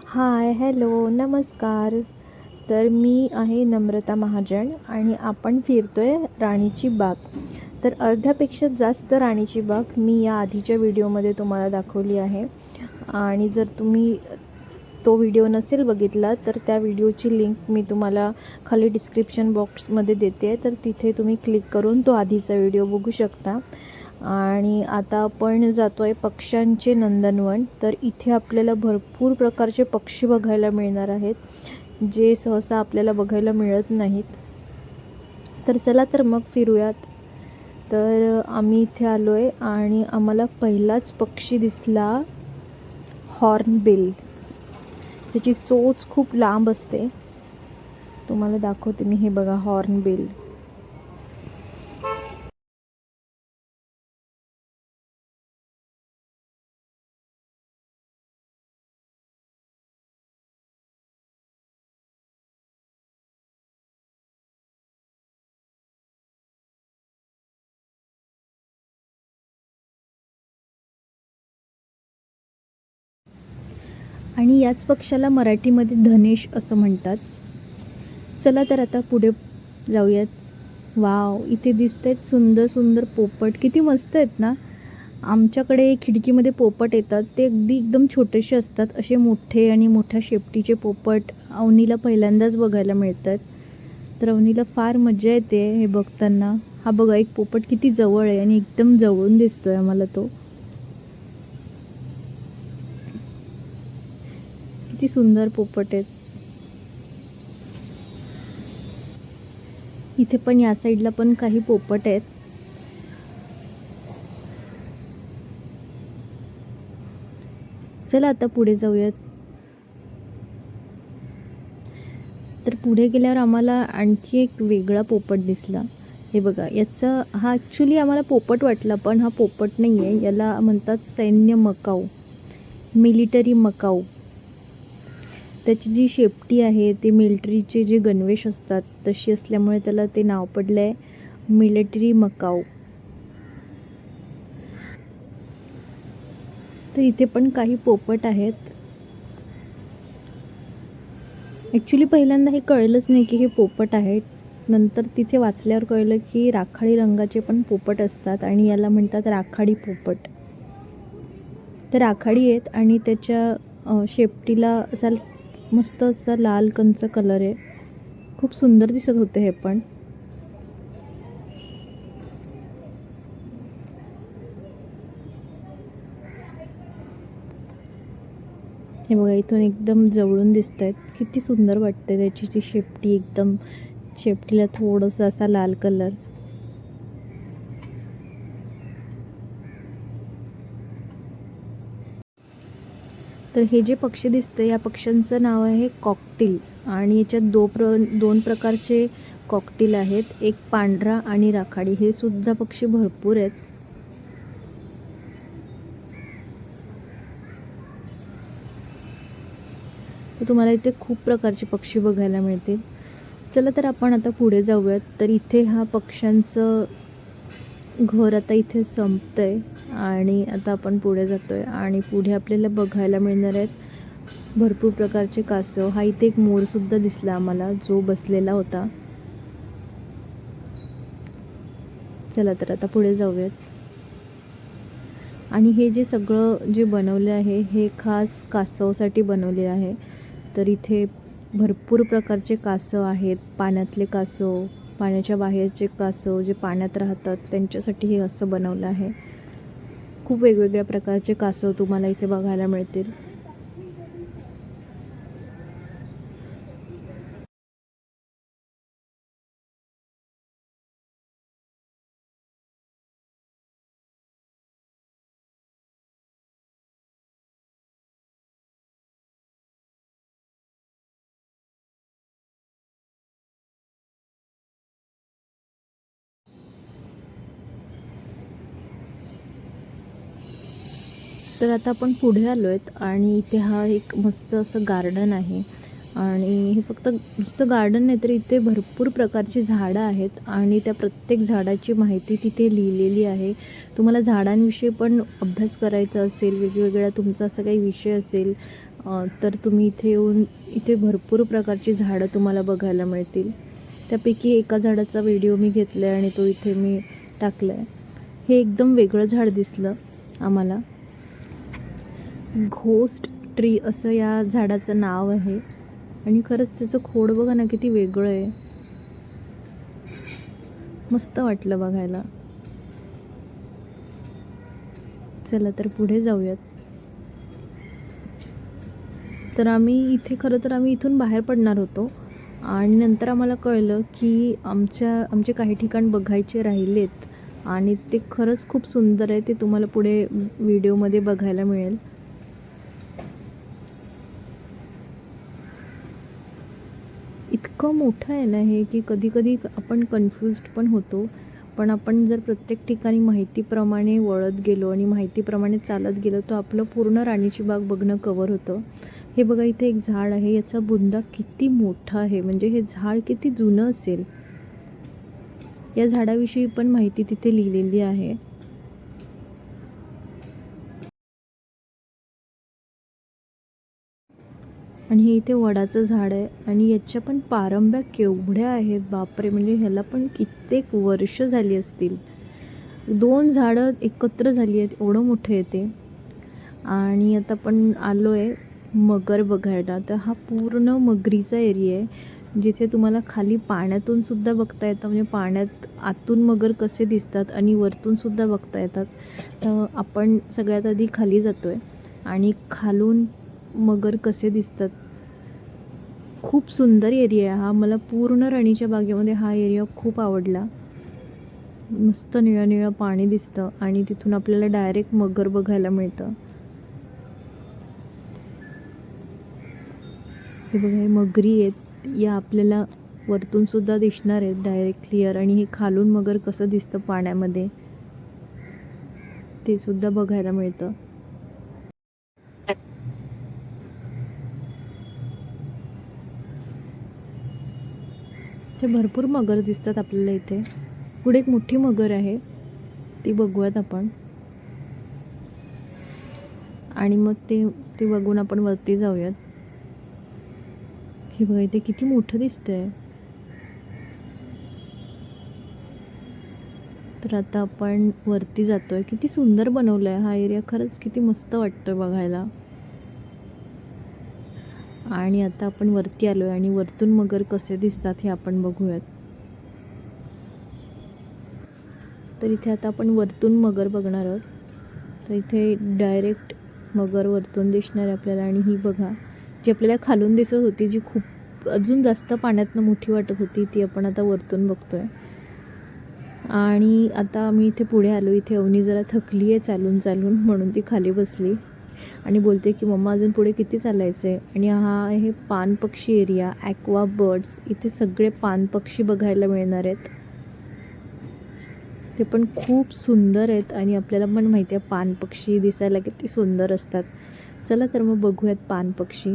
हाय, hello, नमस्कार. तर मी आहे नम्रता महाजन आणि आपण फिरतोय राणीची बाग. तर अर्ध्यापेक्षा जास्त राणीची बाग मी या आधीच्या व्हिडिओमध्ये तुम्हाला दाखवली आहे. आणि जर तुम्ही तो व्हिडिओ नसेल बघितला तर त्या व्हिडिओची लिंक मी तुम्हाला खाली डिस्क्रिप्शन बॉक्समध्ये देते, तर तिथे तुम्ही क्लिक करून तो आधीचा व्हिडिओ बघू शकता. आणि आता आपण जातो आहे पक्ष्यांचे नंदनवन. तर इथे आपल्याला भरपूर प्रकारचे पक्षी बघायला मिळणार आहेत, जे सहसा आपल्याला बघायला मिळत नाहीत. तर चला तर मग फिरूयात. तर आम्ही इथे आलो आहे आणि आम्हाला पहिलाच पक्षी दिसला हॉर्नबिल. त्याची चोच खूप लांब असते. तुम्हाला दाखवते मी, हे बघा हॉर्नबिल. आणि याच पक्षाला मराठीमध्ये धनेश असं म्हणतात. चला तर आता पुढे जाऊयात. वाव, इथे दिसत आहेत सुंदर सुंदर पोपट. किती मस्त आहेत ना. आमच्याकडे खिडकीमध्ये पोपट येतात, ते अगदी एकदम छोटेसे असतात. असे मोठे आणि मोठ्या शेपटीचे पोपट अवनीला पहिल्यांदाच बघायला मिळतात. तर अवनीला फार मजा येते हे बघताना. हा बघा, एक पोपट किती जवळ आहे आणि एकदम जवळून दिसतोय आम्हाला तो. किती सुंदर पोपट आहेत. इथे पण या साईडला पण काही पोपट आहेत. चला आता पुढे जाऊयात. तर पुढे गेल्यावर आम्हाला आणखी एक वेगळा पोपट दिसला. हे बघा, याचा हा ॲक्च्युली आम्हाला पोपट वाटला, पण हा पोपट नाही आहे. याला म्हणतात सैन्य मकाऊ, मिलिटरी मकाऊ. त्याची जी शेपटी आहे ते मिलिटरीचे जे गणवेश असतात तशी असल्यामुळे त्याला ते नाव पडलं आहे मिलिटरी मकाऊ. तर इथे पण काही पोपट आहेत. ॲक्च्युली पहिल्यांदा हे कळलंच नाही की हे पोपट आहेत. नंतर तिथे वाचल्यावर कळलं की राखाडी रंगाचे पण पोपट असतात आणि याला म्हणतात राखाडी पोपट. तर राखाडी आहेत आणि त्याच्या शेपटीला असा मस्त असा लाल कंच कलर आहे. खूप सुंदर दिसत होते हे पण. हे बघा, इथून एकदम जवळून दिसत आहेत. किती सुंदर वाटते त्याची जी शेपटी, एकदम शेपटीला थोडंसं असा लाल कलर. तर हे जे पक्षी दिसतं या पक्ष्यांचं नाव आहे कॉकटेल. आणि याच्यात दोन प्रकारचे कॉकटेल आहेत, एक पांढरा आणि राखाडी. हे सुद्धा पक्षी भरपूर आहेत. तर तुम्हाला इथे खूप प्रकारचे पक्षी बघायला मिळतील. चला तर आपण आता पुढे जाऊयात. तर इथे हा पक्ष्यांचं घर आता इथे संपतंय आणि आता आपण पुढे जातोय आणि पुढे आपल्याला बघायला मिळणार आहेत भरपूर प्रकारचे कासव. हा इथे एक मोरसुद्धा दिसला आम्हाला, जो बसलेला होता. चला तर आता पुढे जाऊयात. आणि हे जे सगळं जे बनवले आहे हे खास कासवासाठी बनवले आहे. तर इथे भरपूर प्रकारचे कासव आहेत. पाण्यातले कासव, पाण्याच्या बाहेरचे कासव, जे पाण्यात राहतात त्यांच्यासाठी हे असं बनवलं आहे. खूप वेगवेगळ्या प्रकारचे कासव तुम्हाला इथे बघायला मिळतील. तर आता आपण पुढे आलो आहेत आणि इथे हा एक मस्त असं गार्डन आहे. आणि हे फक्त नुसतं गार्डन नाही, तर इथे भरपूर प्रकारची झाडं आहेत आणि त्या प्रत्येक झाडाची माहिती तिथे लिहिलेली आहे. तुम्हाला झाडांविषयी पण अभ्यास करायचा असेल, वेगवेगळ्या तुमचा असा काही विषय असेल तर तुम्ही इथे येऊन इथे भरपूर प्रकारची झाडं तुम्हाला बघायला मिळतील. त्यापैकी एका झाडाचा व्हिडिओ मी घेतला आहे आणि तो इथे मी टाकला आहे. हे एकदम वेगळं झाड दिसलं आम्हाला. घोस्ट ट्री असं या झाडाचं नाव आहे आणि खरंच त्याचं खोड बघा ना किती वेगळं आहे. मस्त वाटलं बघायला. चला तर पुढे जाऊयात. तर आम्ही इथून बाहेर पडणार होतो आणि नंतर आम्हाला कळलं की आमचे काही ठिकाण बघायचे राहिलेत आणि ते खरंच खूप सुंदर आहे. ते तुम्हाला पुढे व्हिडिओमध्ये बघायला मिळेल. इतकं मोठं आहे ना हे की कधी कधी आपण कन्फ्युज्ड पण होतो. पण आपण जर प्रत्येक ठिकाणी माहितीप्रमाणे वळत गेलो आणि माहितीप्रमाणे चालत गेलो तर आपलं पूर्ण राणीची बाग बघणं कवर होतं. हे बघा इथे एक झाड आहे. याचा बुंदा किती मोठा आहे. म्हणजे हे झाड किती जुनं असेल. या झाडाविषयी पण माहिती तिथे लिहिलेली आहे. आणि हे इथे वडाचं झाड आहे आणि याच्या पण पारंब्या केवढ्या आहेत बापरे. म्हणजे ह्याला पण कित्येक वर्ष झाली असतील. 2 झाडं एकत्र झाली आहेत एवढं मोठं आहे ते. आणि आता आपण आलो आहे मगर बघायला. तर हा पूर्ण मगरीचा एरिया आहे जिथे तुम्हाला खाली पाण्यातून सुद्धा बघता येतं. म्हणजे पाण्यात आतून मगर कसे दिसतात आणि वरतून सुद्धा बघता येतात. तर आपण सगळ्यात आधी खाली जातो आहे आणि खालून मगर कसे दिसतात. खूप सुंदर एरिया आहे हा. मला पूर्ण राणीच्या बागेमध्ये हा एरिया खूप आवडला. मस्त निळं निळं पाणी दिसतं आणि तिथून आपल्याला डायरेक्ट मगर बघायला मिळतं. हे बघा हे मगरी आहेत. या आपल्याला वरतून सुद्धा दिसणार आहेत डायरेक्ट क्लिअर. आणि हे खालून मगर कसं दिसतं पाण्यामध्ये ते सुद्धा बघायला मिळतं. ते भरपूर मगर दिसतात आपल्याला इथे. पुढे एक मोठी मगर आहे ती बघूयात आपण. आणि मग ते बघून आपण वरती जाऊयात. हे बघा इथे किती मोठं दिसतंय. तर आता आपण वरती जातोय. किती सुंदर बनवलं आहे हा एरिया. खरंच किती मस्त वाटतोय बघायला. आणि आता आपण वरती आलो आहे आणि वरतून मगर कसे दिसतात हे आपण बघूयात. तर इथे आता आपण वरतून मगर बघणार आहोत. तर इथे डायरेक्ट मगर वरतून दिसणार आहे आपल्याला. आणि ही बघा जी आपल्याला खालून दिसत होती, जी खूप अजून जास्त पाण्यातनं मोठी वाटत होती, ती आपण आता वरतून बघतोय. आणि आता आम्ही इथे पुढे आलो. इथे अवनी जरा थकली आहे चालून चालून म्हणून ती खाली बसली आणि बोलते की मम्मा अजून पुढे किती चालायचं आहे. आणि हा आहे पानपक्षी एरिया, ॲक्वा बर्ड्स. इथे सगळे पानपक्षी बघायला मिळणार आहेत. ते पण खूप सुंदर आहेत आणि आपल्याला पण माहिती आहे पानपक्षी दिसायला किती सुंदर असतात. चला तर मग बघूयात पानपक्षी.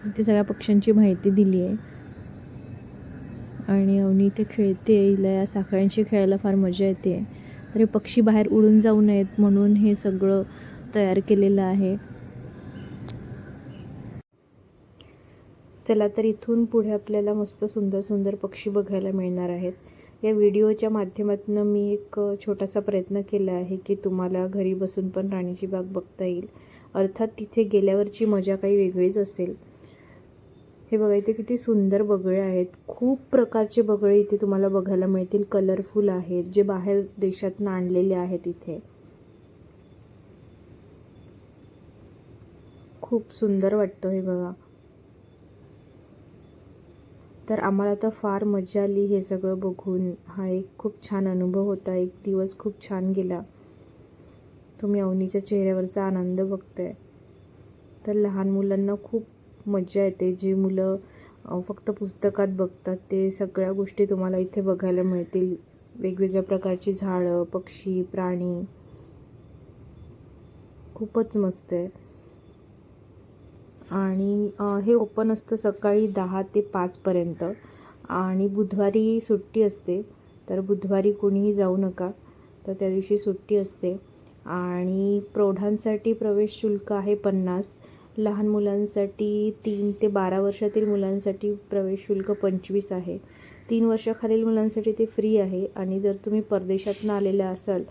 इथे सगळ्या पक्ष्यांची माहिती दिली आहे. आणि अवनी इथे खेळते. हिला या साखळ्यांशी खेळायला फार मजा येते. तर हे पक्षी बाहेर उडून जाऊ नयेत म्हणून हे सगळं तयार केलेलं आहे. चला तर इथून पुढे आपल्याला मस्त सुंदर सुंदर पक्षी बघायला मिळणार आहेत. या व्हिडिओच्या माध्यमातून मी एक छोटासा प्रयत्न केला आहे की तुम्हाला घरी बसून पण राणीची बाग बघता येईल. अर्थात तिथे गेल्यावरची मजा काही वेगळीच असेल. हे बघा इथे किती सुंदर बगळे आहेत. खूप प्रकारचे बगळे इथे तुम्हाला बघायला मिळतील. कलरफुल आहेत, जे बाहेर देशातून आणलेले आहेत. इथे खूप सुंदर वाटतं हे बघा. तर आम्हाला तर फार मजा आली हे सगळं बघून. हा एक खूप छान अनुभव होता. एक दिवस खूप छान गेला. तुम्ही अवनीच्या चेहऱ्यावरचा आनंद बघताय. तर लहान मुलांना खूप मजा येते. जी मुलं फक्त पुस्तकात बघतात ते सगळ्या गोष्टी तुम्हाला इथे बघायला मिळतील. वेगवेगळ्या प्रकारची झाडं, पक्षी, प्राणी. खूपच मस्त आहे. आणि हे ओपन असतं सकाळी 10 ते 5 पर्यंत. आणि बुधवारी सुट्टी असते. तर बुधवारी कोणीही जाऊ नका. तर त्या दिवशी सुट्टी असते. आणि प्रौढांसाठी प्रवेश शुल्क आहे 50, लहान मुलांसाठी 3 ते 12 वर्षातील मुलांसाठी प्रवेश शुल्क 25 आहे. 3 वर्षाखालील मुलांसाठी ते फ्री आहे. आणि जर तुम्ही परदेशातून आलेला असाल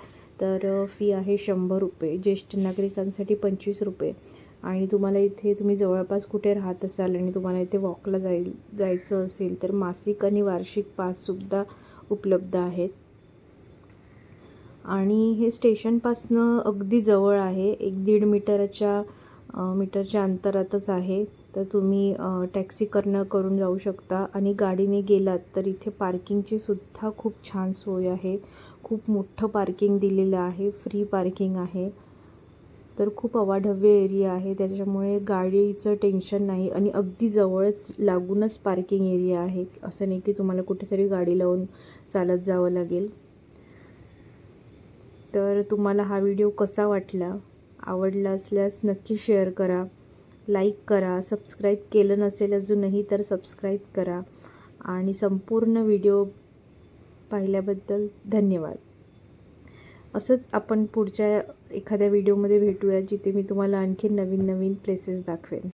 तर फी आहे 100 रुपये. ज्येष्ठ नागरिकांसाठी 25 रुपये. आणि तुम्हाला इथे तुम्ही जवळपास कुठे राहत असाल आणि तुम्हाला इथे वॉकला जायचं असेल तर मासिक आणि वार्षिक पाससुद्धा उपलब्ध आहेत. आणि हे स्टेशनपासनं अगदी जवळ आहे, 1-1.5 मीटरच्या अंतरातच आहे. तर तुम्ही टॅक्सी करून जाऊ शकता. आणि गाडीने गेलात तर इथे पार्किंगची सुद्धा खूप छान सोय आहे. खूप मोठं पार्किंग दिलेलं आहे, फ्री पार्किंग आहे. तर खूप अवाढव्य एरिया आहे, त्याच्यामुळे गाडीचं टेन्शन नाही. आणि अगदी जवळच लागूनच पार्किंग एरिया आहे, असं नाही की तुम्हाला कुठेतरी गाडी लावून चालत जावं लागेल. तर तुम्हाला हा व्हिडिओ कसा वाटला? आवडला असल्यास नक्की शेअर करा, लाईक करा, सबस्क्राईब केलं नसेल अजूनही तर सबस्क्राईब करा. आणि संपूर्ण व्हिडिओ पाहिल्याबद्दल धन्यवाद. असंच आपण पुढच्या एखाद्या व्हिडिओमध्ये भेटूया, जिथे मी तुम्हाला आणखी नवीन नवीन प्लेसेस दाखवेन.